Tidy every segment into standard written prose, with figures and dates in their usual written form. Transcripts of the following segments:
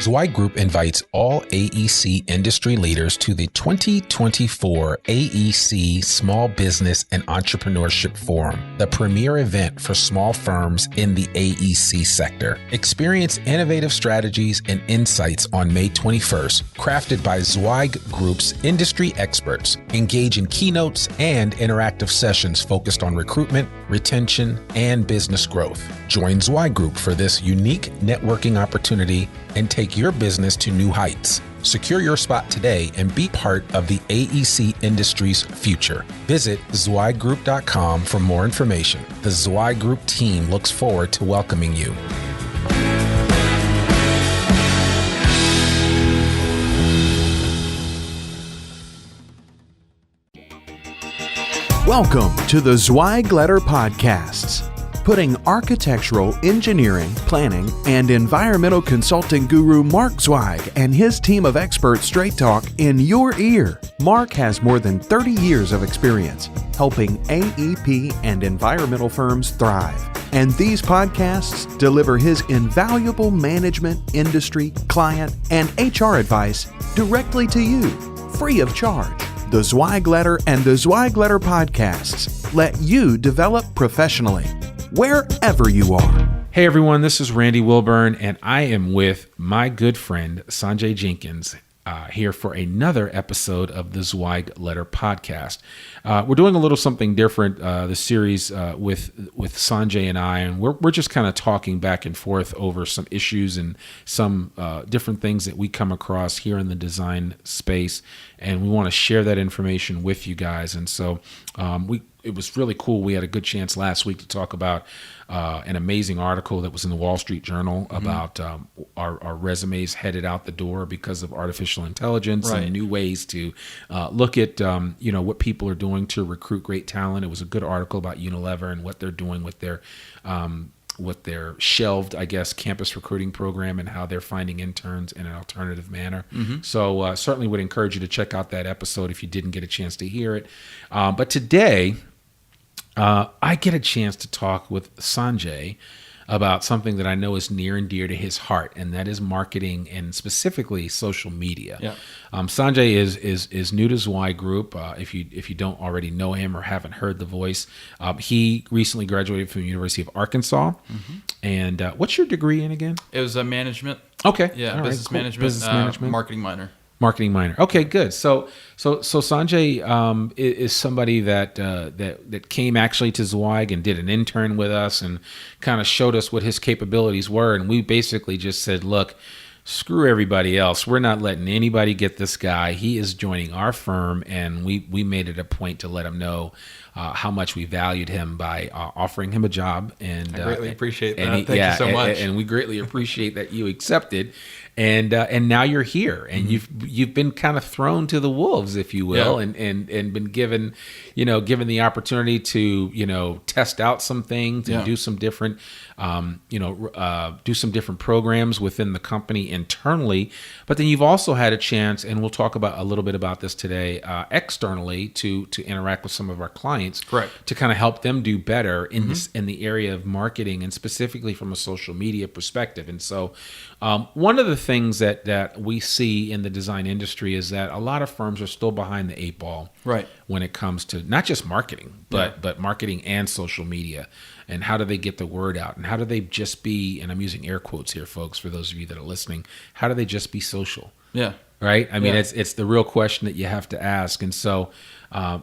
Zweig Group invites all AEC industry leaders to the 2024 AEC Small Business and Entrepreneurship Forum, the premier event for small firms in the AEC sector. Experience innovative strategies and insights on May 21st, crafted by Zweig Group's industry experts. Engage in keynotes and interactive sessions focused on recruitment, retention, and business growth. Join Zweig Group for this unique networking opportunity and take your business to new heights. Secure your spot today and be part of the AEC industry's future. Visit zweiggroup.com for more information. The Zweig Group team looks forward to welcoming you. Welcome to the Zweig Letter Podcasts, putting architectural, engineering, planning, and environmental consulting guru Mark Zweig and his team of experts straight talk in your ear. Mark has more than 30 years of experience helping AEP and environmental firms thrive. And these podcasts deliver his invaluable management, industry, client, and HR advice directly to you, free of charge. The Zweig Letter and the Zweig Letter Podcasts let you develop professionally, wherever you are. Hey everyone, this is Randy Wilburn, and I am with my good friend Sanjay Jenkins here for another episode of the Zweig Letter Podcast. We're doing a little something different this series with Sanjay and I, and we're just kind of talking back and forth over some issues and some different things that we come across here in the design space, and we want to share that information with you guys. And so it was really cool. We had a good chance last week to talk about an amazing article that was in the Wall Street Journal about our resumes headed out the door because of artificial intelligence and new ways to look at what people are doing to recruit great talent. It was a good article about Unilever and what they're doing with their shelved, I guess, campus recruiting program and how they're finding interns in an alternative manner. So certainly would encourage you to check out that episode if you didn't get a chance to hear it. But today, I get a chance to talk with Sanjay about something that I know is near and dear to his heart, and that is marketing and specifically social media. Yeah. Sanjay is new to Zweig Group. If you don't already know him or haven't heard the voice, he recently graduated from the University of Arkansas. And what's your degree in again? It was management. Okay. Yeah, All business right, cool. management. Business management. Marketing minor. Marketing minor. Okay, good. So Sanjay is somebody that came actually to Zweig and did an intern with us and kind of showed us what his capabilities were, and we basically just said, look, screw everybody else. We're not letting anybody get this guy. He is joining our firm, and we made it a point to let him know how much we valued him by offering him a job. And I greatly appreciate that. Thank you so much. And we greatly appreciate that you accepted. And now you're here, and you've been kind of thrown to the wolves, if you will, and been given the opportunity to test out some things and do some different programs within the company internally. But then you've also had a chance, and we'll talk about a little bit about this today, externally to interact with some of our clients, correct, to kind of help them do better in the area of marketing and specifically from a social media perspective. And so one of the things that we see in the design industry is that a lot of firms are still behind the eight ball, right, when it comes to not just marketing, but marketing and social media. And how do they get the word out? And how do they just be, and I'm using air quotes here, folks, for those of you that are listening, how do they just be social? Yeah. Right? I mean, it's the real question that you have to ask. And so,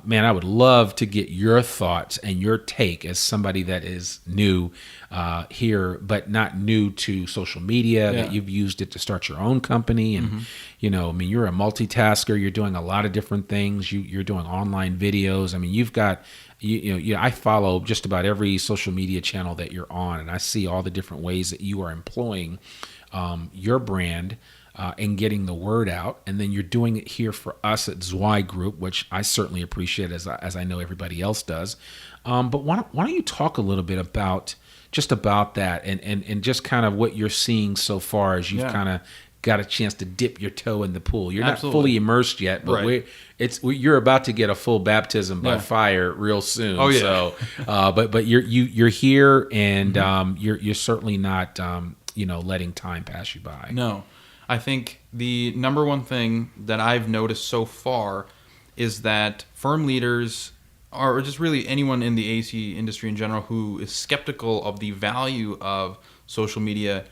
man, I would love to get your thoughts and your take as somebody that is new here, but not new to social media, that you've used it to start your own company. And, you're a multitasker. You're doing a lot of different things. You're doing online videos. I mean, you've got, I follow just about every social media channel that you're on, and I see all the different ways that you are employing your brand and getting the word out. And then you're doing it here for us at Zweig Group, which I certainly appreciate, as I know everybody else does. But why don't you talk a little bit about that and just kind of what you're seeing so far as you've kind of got a chance to dip your toe in the pool. You're not fully immersed yet, but you're about to get a full baptism by fire real soon. Oh yeah. So, but you're here, and you're certainly not letting time pass you by. No, I think the number one thing that I've noticed so far is that firm leaders, or just really anyone in the AC industry in general who is skeptical of the value of social media,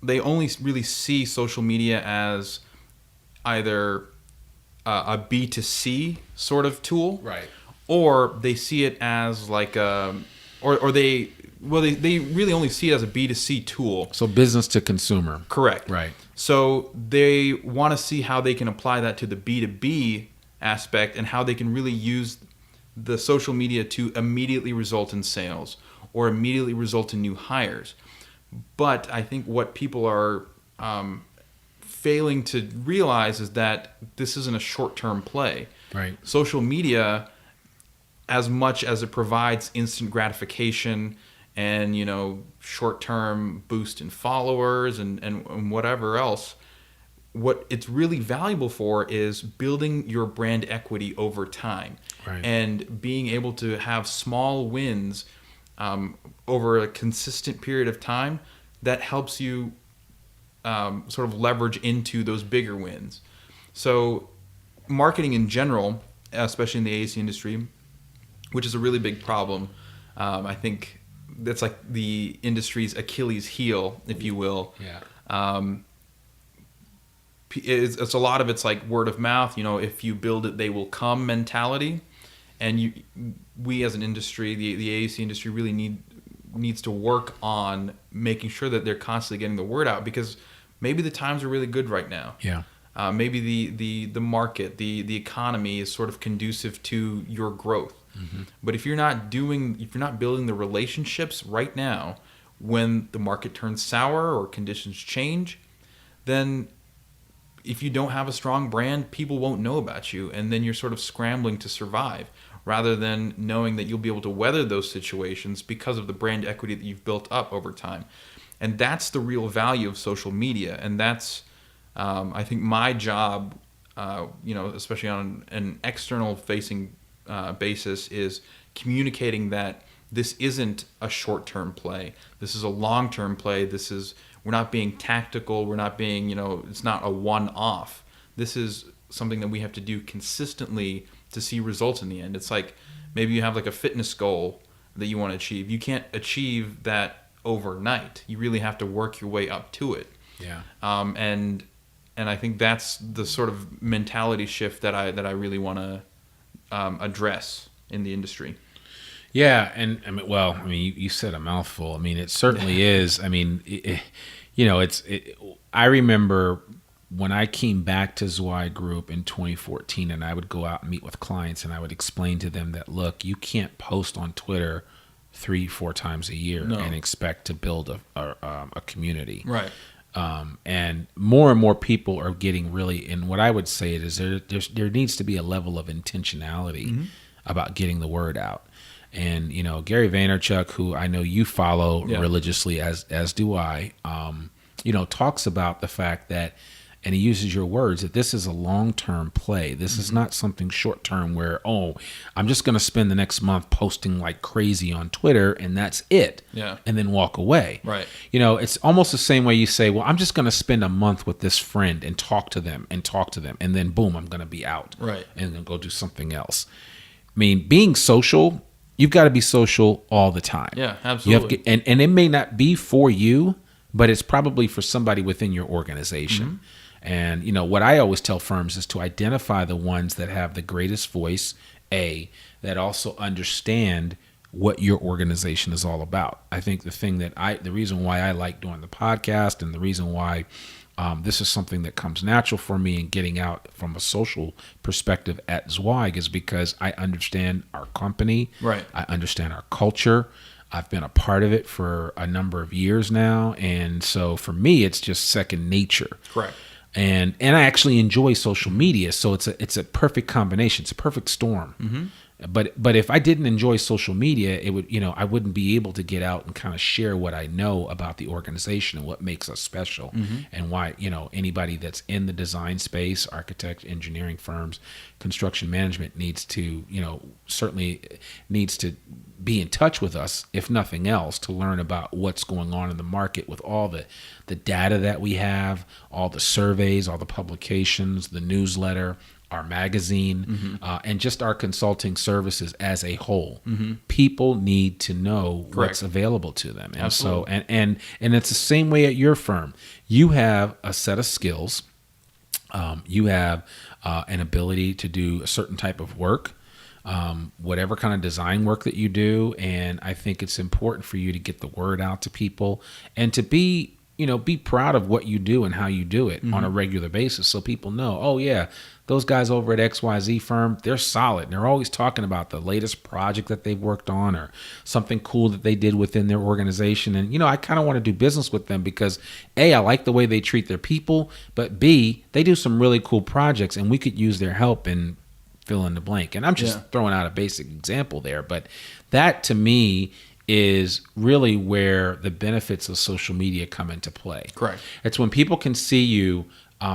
they only really see social media as either a B2C sort of tool, Right. or they see it as like they really only see it as a B2C tool. So business to consumer. Correct. Right. So they want to see how they can apply that to the B2B aspect and how they can really use the social media to immediately result in sales or immediately result in new hires. But I think what people are failing to realize is that this isn't a short-term play. Right. Social media, as much as it provides instant gratification and, short-term boost in followers and whatever else, what it's really valuable for is building your brand equity over time. Right. And being able to have small wins over a consistent period of time that helps you sort of leverage into those bigger wins. So marketing in general, especially in the AC industry, which is a really big problem, I think that's like the industry's Achilles heel, if you will. Yeah. It's a lot of it's like word of mouth, if you build it, they will come mentality. And we as an industry, the AAC industry really needs to work on making sure that they're constantly getting the word out, because maybe the times are really good right now. Yeah. Maybe the market, the economy is sort of conducive to your growth. Mm-hmm. But if you're not building the relationships right now, when the market turns sour or conditions change, then if you don't have a strong brand, people won't know about you, and then you're sort of scrambling to survive, rather than knowing that you'll be able to weather those situations because of the brand equity that you've built up over time. And that's the real value of social media, and that's I think my job, especially on an external facing basis, is communicating that this isn't a short-term play. This is a long-term play. We're not being tactical. We're not being, it's not a one-off. This is something that we have to do consistently to see results in the end. It's like maybe you have like a fitness goal that you want to achieve. You can't achieve that overnight. You really have to work your way up to it. Yeah. And I think that's the sort of mentality shift that I really want to address in the industry. Yeah, and you said a mouthful. I mean, it certainly is. I mean, I remember when I came back to Zweig Group in 2014, and I would go out and meet with clients, and I would explain to them that, look, you can't post on Twitter 3-4 times a year and expect to build a community. Right. And more people are getting really, and what I would say is there needs to be a level of intentionality mm-hmm. about getting the word out. And, Gary Vaynerchuk, who I know you follow religiously, as do I, talks about the fact that, and he uses your words, that this is a long-term play. This mm-hmm. is not something short-term where, I'm just going to spend the next month posting like crazy on Twitter and that's it. Yeah. And then walk away. Right. It's almost the same way you say, well, I'm just going to spend a month with this friend and talk to them. And then boom, I'm going to be out. Right. And then go do something else. I mean, being social, you've got to be social all the time. Yeah, absolutely. And it may not be for you, but it's probably for somebody within your organization. Mm-hmm. And, what I always tell firms is to identify the ones that have the greatest voice, that also understand what your organization is all about. I think the reason why I like doing the podcast and the reason why this is something that comes natural for me in getting out from a social perspective at Zweig is because I understand our company. Right. I understand our culture. I've been a part of it for a number of years now. And so for me, it's just second nature. Correct. And I actually enjoy social media. So it's a perfect combination. It's a perfect storm. Mm-hmm. But if I didn't enjoy social media, it would, I wouldn't be able to get out and kind of share what I know about the organization and what makes us special, and why, anybody that's in the design space, architect, engineering firms, construction management needs to, certainly needs to be in touch with us, if nothing else, to learn about what's going on in the market with all the data that we have, all the surveys, all the publications, the newsletter, our magazine, and just our consulting services as a whole. People need to know what's available to them. And Absolutely. so, and it's the same way at your firm. You have a set of skills. You have an ability to do a certain type of work, whatever kind of design work that you do. And I think it's important for you to get the word out to people and to be proud of what you do and how you do it on a regular basis, so people know, oh yeah, those guys over at XYZ firm, they're solid. They're always talking about the latest project that they've worked on or something cool that they did within their organization. And, I kind of want to do business with them because A, I like the way they treat their people, but B, they do some really cool projects and we could use their help in fill in the blank. And I'm just throwing out a basic example there, but that to me is really where the benefits of social media come into play. Correct. It's when people can see you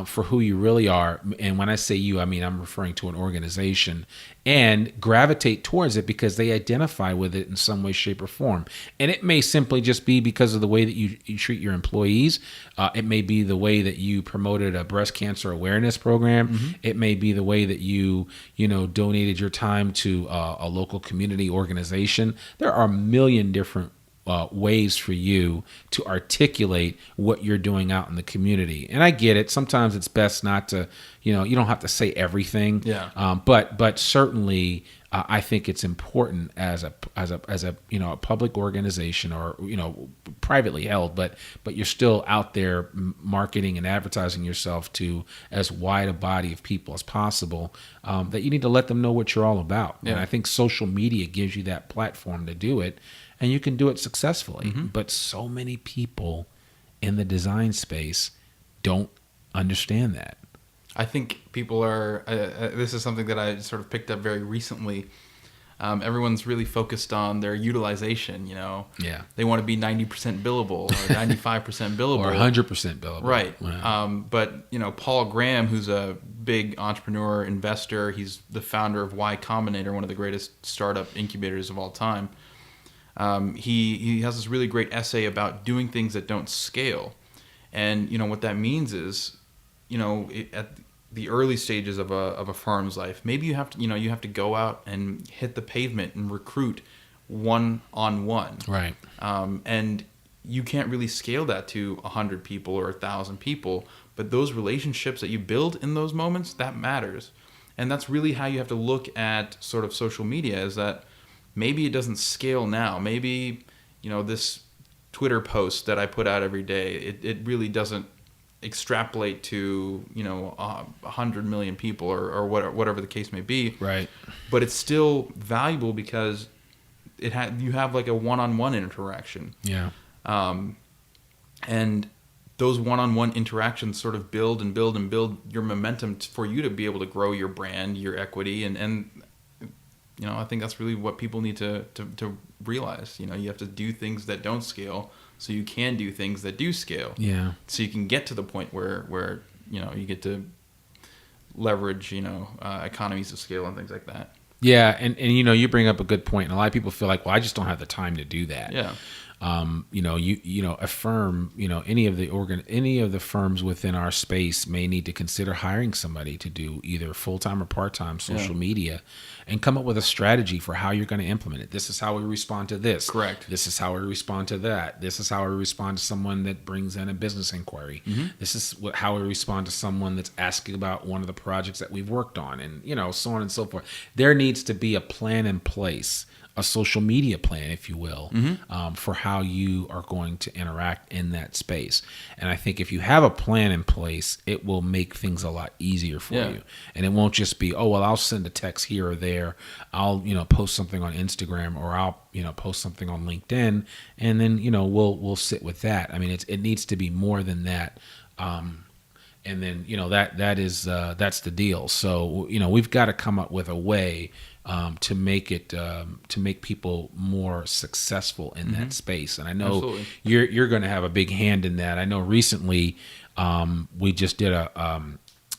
for who you really are. And when I say you, I mean, I'm referring to an organization, and gravitate towards it because they identify with it in some way, shape, or form. And it may simply just be because of the way that you treat your employees. It may be the way that you promoted a breast cancer awareness program. It may be the way that you donated your time to a local community organization. There are a million different ways for you to articulate what you're doing out in the community. And I get it. Sometimes it's best not to, you don't have to say everything. Yeah. But certainly I think it's important as a a public organization or privately held, but you're still out there marketing and advertising yourself to as wide a body of people as possible, that you need to let them know what you're all about. Yeah. And I think social media gives you that platform to do it. And you can do it successfully. But so many people in the design space don't understand that. I think people are, this is something that I sort of picked up very recently. Everyone's really focused on their utilization, Yeah. They want to be 90% billable or 95% billable. Or 100% billable. Right. Wow. But, Paul Graham, who's a big entrepreneur, investor, he's the founder of Y Combinator, one of the greatest startup incubators of all time. He has this really great essay about doing things that don't scale. And, what that means is, at the early stages of a firm's life, maybe you have to go out and hit the pavement and recruit one-on-one. Right. And you can't really scale that to 100 people or 1,000 people, but those relationships that you build in those moments, that matters. And that's really how you have to look at sort of social media, is that maybe it doesn't scale now. Maybe, this Twitter post that I put out every day, it really doesn't extrapolate to, 100 million people or whatever the case may be. Right. But it's still valuable because you have like a one-on-one interaction. Yeah. And those one-on-one interactions sort of build and build and build your momentum for you to be able to grow your brand, your equity, and I think that's really what people need to realize. You have to do things that don't scale so you can do things that do scale. Yeah. So you can get to the point where you get to leverage, economies of scale and things like that. Yeah, and you bring up a good point. And a lot of people feel like, well, I just don't have the time to do that. Yeah. A firm, any of the firms within our space may need to consider hiring somebody to do either full-time or part-time social media, and come up with a strategy for how you're going to implement it. This is how we respond to this. Correct. This is how we respond to that. This is how we respond to someone that brings in a business inquiry. This is how we respond to someone that's asking about one of the projects that we've worked on, and so on and so forth. There needs to be a plan in place, a social media plan, if you will, for how you are going to interact in that space. And I think if you have a plan in place, it will make things a lot easier for you. And it won't just be, oh, well, I'll send a text here or there. I'll, post something on Instagram, or I'll, post something on LinkedIn, and then, we'll sit with that. I mean, it needs to be more than that. and then that's the deal. So we've got to come up with a way to make people more successful in that space. And I know Absolutely. you're going to have a big hand in that. I know recently we just did a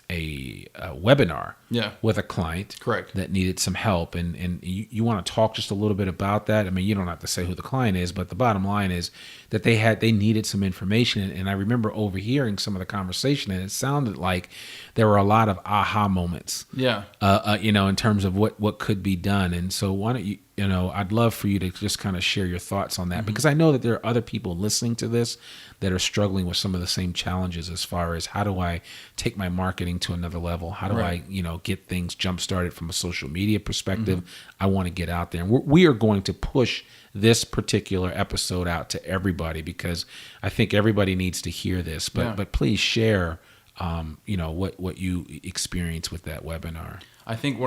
webinar with a client Correct. that needed some help, and you want to talk just a little bit about that. I mean, you don't have to say who the client is, but the bottom line is that they needed some information, and I remember overhearing some of the conversation, and it sounded like there were a lot of aha moments in terms of what could be done. And so why don't you I'd love for you to just kind of share your thoughts on that, because I know that there are other people listening to this that are struggling with some of the same challenges as far as, how do I take my marketing to another level? How do I, get things jump started from a social media perspective? I want to get out there. And we are going to push this particular episode out to everybody, because I think everybody needs to hear this. But please share, what you experienced with that webinar. I think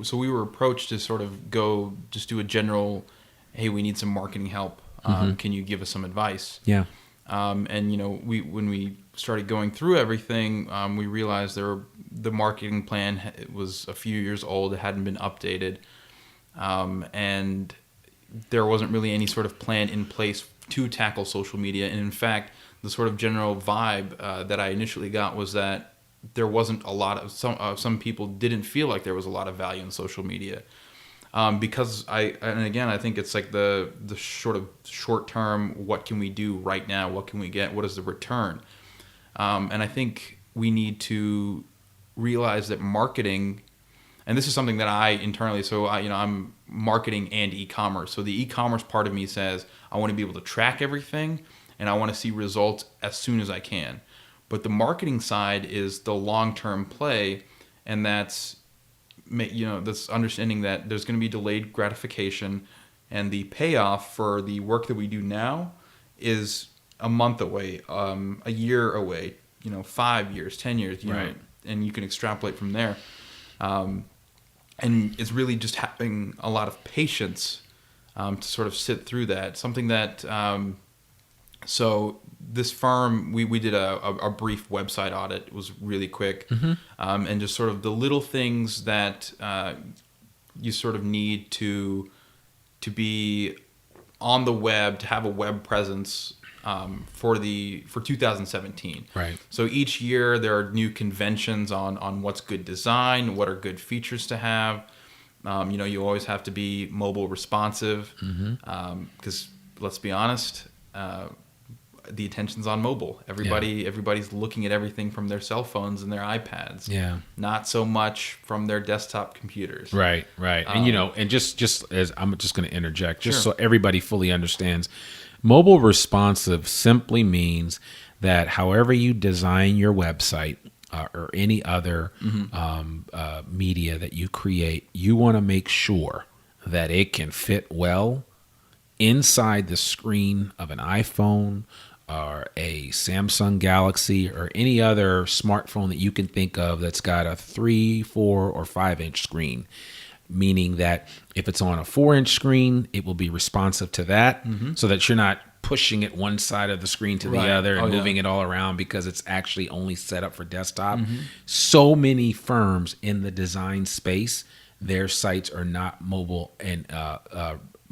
so we were approached to sort of just do a general, hey, we need some marketing help. Can you give us some advice? Yeah. And when we started going through everything, we realized the marketing plan was a few years old. It hadn't been updated, and there wasn't really any sort of plan in place to tackle social media. And in fact, the sort of general vibe that I initially got was that there wasn't a lot of some people didn't feel like there was a lot of value in social media. Because I think it's like the sort of short term, what can we do right now? What can we get? What is the return? And I think we need to realize that marketing, and this is something that I internally, I'm marketing and e-commerce. So the e-commerce part of me says I want to be able to track everything, and I want to see results as soon as I can. But the marketing side is the long-term play, and that's understanding that there's going to be delayed gratification, and the payoff for the work that we do now is a month away, a year away, 5 years, 10 years, right. And you can extrapolate from there. And it's really just having a lot of patience to sort of sit through that. Something that, so this firm, we did a brief website audit. It was really quick. And just sort of the little things that you sort of need to be on the web, to have a web presence for 2017. Right. So each year there are new conventions on what's good design, what are good features to have. You always have to be mobile responsive, because let's be honest, the attention's on mobile. Everybody's looking at everything from their cell phones and their iPads. Yeah. Not so much from their desktop computers. Right. And and just as I'm just going to interject, just so everybody fully understands, mobile responsive simply means that however you design your website or any other media that you create, you want to make sure that it can fit well inside the screen of an iPhone or a Samsung Galaxy or any other smartphone that you can think of that's got a 3, 4, or 5-inch screen. Meaning that if it's on a 4-inch screen, it will be responsive to that, so that you're not pushing it one side of the screen to the other and moving it all around, because it's actually only set up for desktop. So many firms in the design space, their sites are not mobile and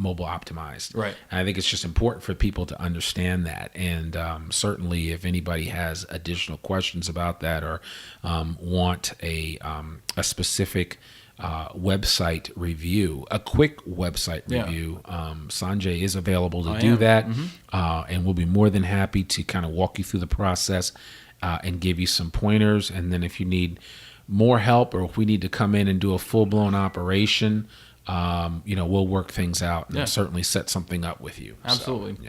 mobile optimized. Right. And I think it's just important for people to understand that. And certainly if anybody has additional questions about that or want a specific website review, a quick website review, Sanjay is available to do that. And we'll be more than happy to kind of walk you through the process and give you some pointers. And then if you need more help, or if we need to come in and do a full-blown operation, we'll work things out and certainly set something up with you. Absolutely.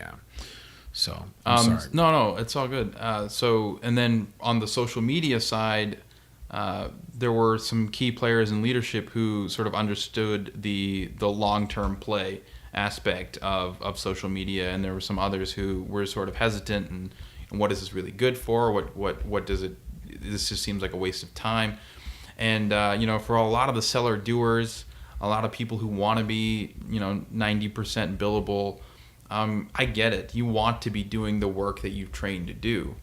So I'm sorry. No, it's all good. And then on the social media side, there were some key players in leadership who sort of understood the long-term play aspect of social media, and there were some others who were sort of hesitant and what is this really good for? What does it? This just seems like a waste of time. And for a lot of the seller doers, a lot of people who want to be 90% billable, I get it. You want to be doing the work that you've trained to do.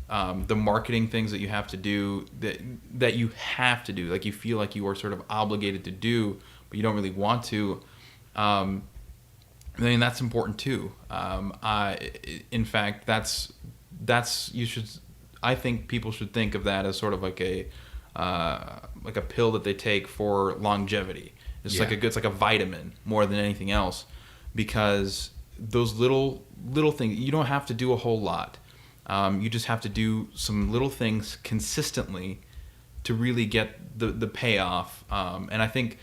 the marketing things that you have to do that you have to do, like you feel like you are sort of obligated to do, but you don't really want to. I mean, that's important too. In fact, I think people should think of that as sort of like a pill that they take for longevity. It's it's like a vitamin more than anything else, because those little things, you don't have to do a whole lot. You just have to do some little things consistently to really get the payoff. And I think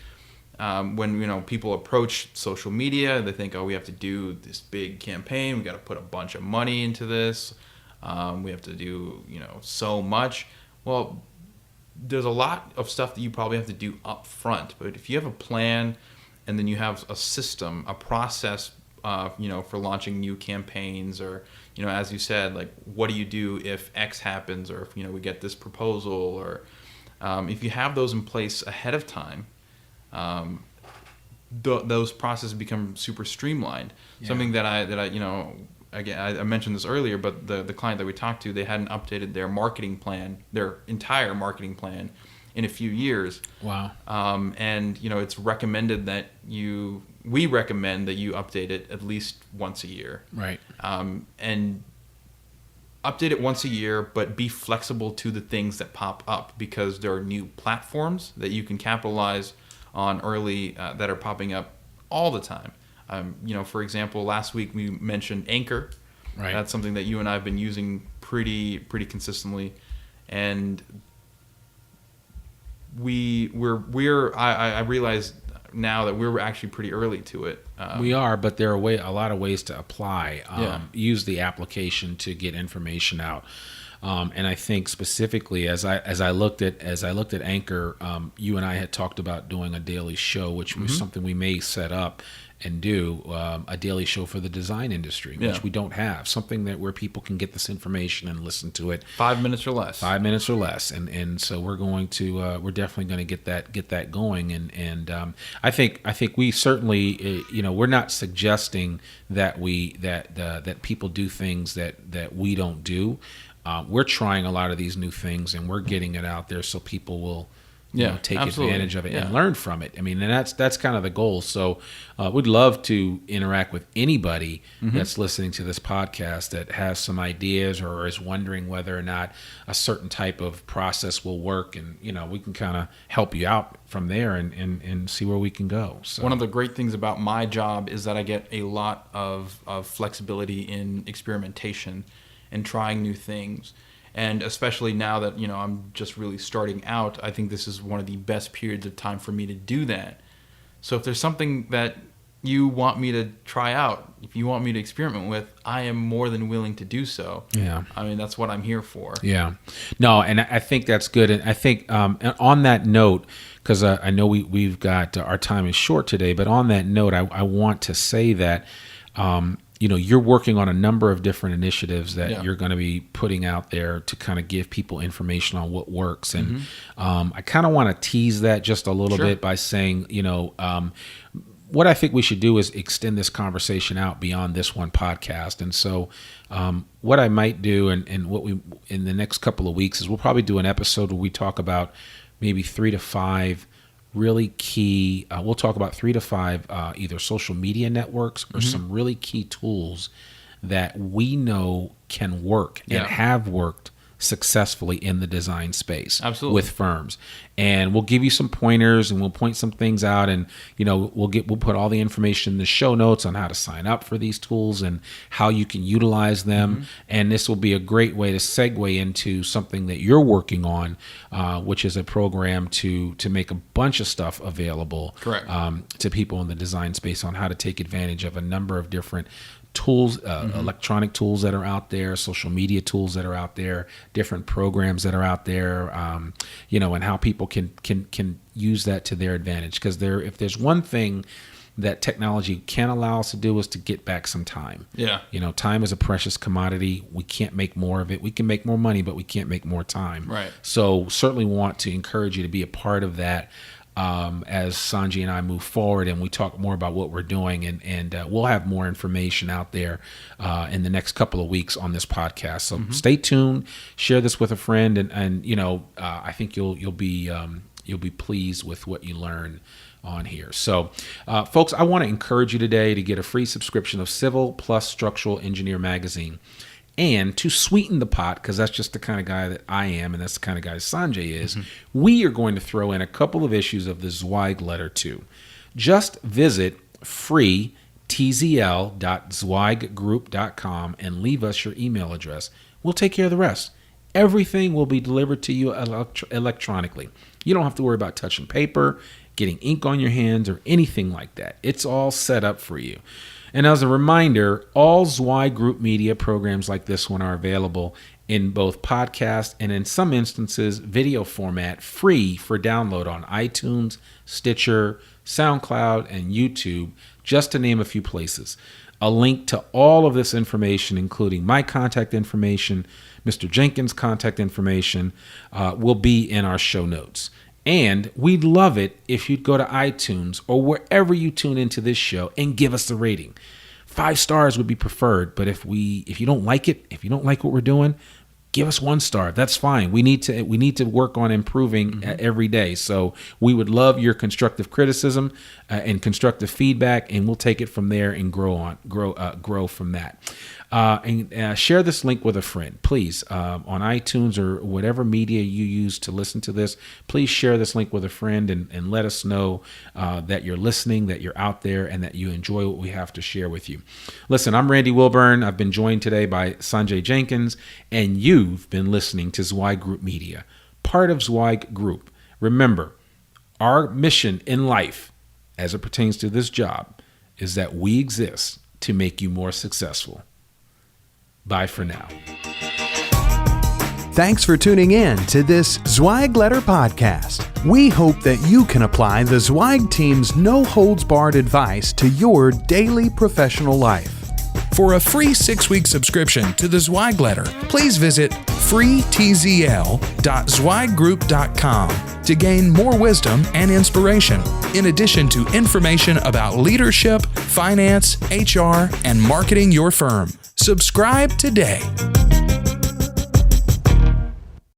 when people approach social media, they think, oh, we have to do this big campaign. We got to put a bunch of money into this. We have to do so much. Well, there's a lot of stuff that you probably have to do up front. But if you have a plan, and then you have a system, a process, for launching new campaigns, or as you said, like, what do you do if X happens, or if we get this proposal, or if you have those in place ahead of time, those processes become super streamlined. Yeah. Something that I again, I mentioned this earlier, but the client that we talked to, they hadn't updated their marketing plan, their entire marketing plan, in a few years. Wow. And it's recommended that we recommend that you update it at least once a year. Right. And update it once a year, but be flexible to the things that pop up, because there are new platforms that you can capitalize on early that are popping up all the time. For example, last week we mentioned Anchor. Right. That's something that you and I have been using pretty consistently, and I realize now that we're actually pretty early to it. We are, but there are a lot of ways to apply. Use the application to get information out. And I think specifically, as I looked at Anchor, you and I had talked about doing a daily show, which was something we may set up and do, a daily show for the design industry, which we don't have. Something where people can get this information and listen to it. 5 minutes or less. 5 minutes or less, and so we're definitely going to get that going. And I think we certainly, we're not suggesting that that people do things that we don't do. We're trying a lot of these new things, and we're getting it out there so people will take advantage of it and learn from it. I mean, and that's kind of the goal. So we'd love to interact with anybody that's listening to this podcast that has some ideas or is wondering whether or not a certain type of process will work, and we can kind of help you out from there and see where we can go. So one of the great things about my job is that I get a lot of flexibility in experimentation and trying new things. And especially now that, I'm just really starting out, I think this is one of the best periods of time for me to do that. So if there's something that you want me to try out, if you want me to experiment with, I am more than willing to do so. Yeah. I mean, that's what I'm here for. Yeah. No, and I think that's good. And I think on that note, because I know we've got, our time is short today, but on that note, I want to say that, you're working on a number of different initiatives that you're going to be putting out there to kind of give people information on what works. And I kind of want to tease that just a little bit by saying, what I think we should do is extend this conversation out beyond this one podcast. And so what I might do and what we in the next couple of weeks is we'll probably do an episode where we talk about maybe 3 to 5 really key, we'll talk about 3 to 5 either social media networks or some really key tools that we know can work and have worked successfully in the design space. Absolutely. With firms. And we'll give you some pointers and we'll point some things out, and we'll put all the information in the show notes on how to sign up for these tools and how you can utilize them. And this will be a great way to segue into something that you're working on, which is a program to make a bunch of stuff available to people in the design space on how to take advantage of a number of different tools, electronic tools that are out there, social media tools that are out there, different programs that are out there, and how people can use that to their advantage. Because if there's one thing that technology can allow us to do is to get back some time. Yeah. Time is a precious commodity. We can't make more of it. We can make more money, but we can't make more time. Right. So certainly want to encourage you to be a part of that. as Sanjay and I move forward and we talk more about what we're doing, and we'll have more information out there in the next couple of weeks on this podcast. So stay tuned, share this with a friend, and I think you'll be pleased with what you learn on here. So, folks, I want to encourage you today to get a free subscription of Civil plus Structural Engineer magazine. And to sweeten the pot, because that's just the kind of guy that I am, and that's the kind of guy Sanjay is, we are going to throw in a couple of issues of the Zweig letter too. Just visit free tzl.zweiggroup.com and leave us your email address. We'll take care of the rest. Everything will be delivered to you electronically. You don't have to worry about touching paper, getting ink on your hands, or anything like that. It's all set up for you. And as a reminder, all Zweig Group media programs like this one are available in both podcast and, in some instances, video format, free for download on iTunes, Stitcher, SoundCloud, and YouTube, just to name a few places. A link to all of this information, including my contact information, Mr. Jenkins' contact information, will be in our show notes. And we'd love it if you'd go to iTunes or wherever you tune into this show and give us a rating. 5 stars would be preferred, but if you don't like it, if you don't like what we're doing, give us 1 star. That's fine. We need to work on improving every day. So we would love your constructive criticism and constructive feedback, and we'll take it from there and grow from that. And share this link with a friend, please, on iTunes or whatever media you use to listen to this. Please share this link with a friend and let us know that you're listening, that you're out there, and that you enjoy what we have to share with you. Listen, I'm Randy Wilburn. I've been joined today by Sanjay Jenkins, and you've been listening to Zweig Group Media, part of Zweig Group. Remember, our mission in life, as it pertains to this job, is that we exist to make you more successful. Bye for now. Thanks for tuning in to this Zweig Letter podcast. We hope that you can apply the Zweig team's no-holds-barred advice to your daily professional life. For a free 6-week subscription to the Zweig Letter, please visit freetzl.zweiggroup.com to gain more wisdom and inspiration, in addition to information about leadership, finance, HR, and marketing your firm. Subscribe today.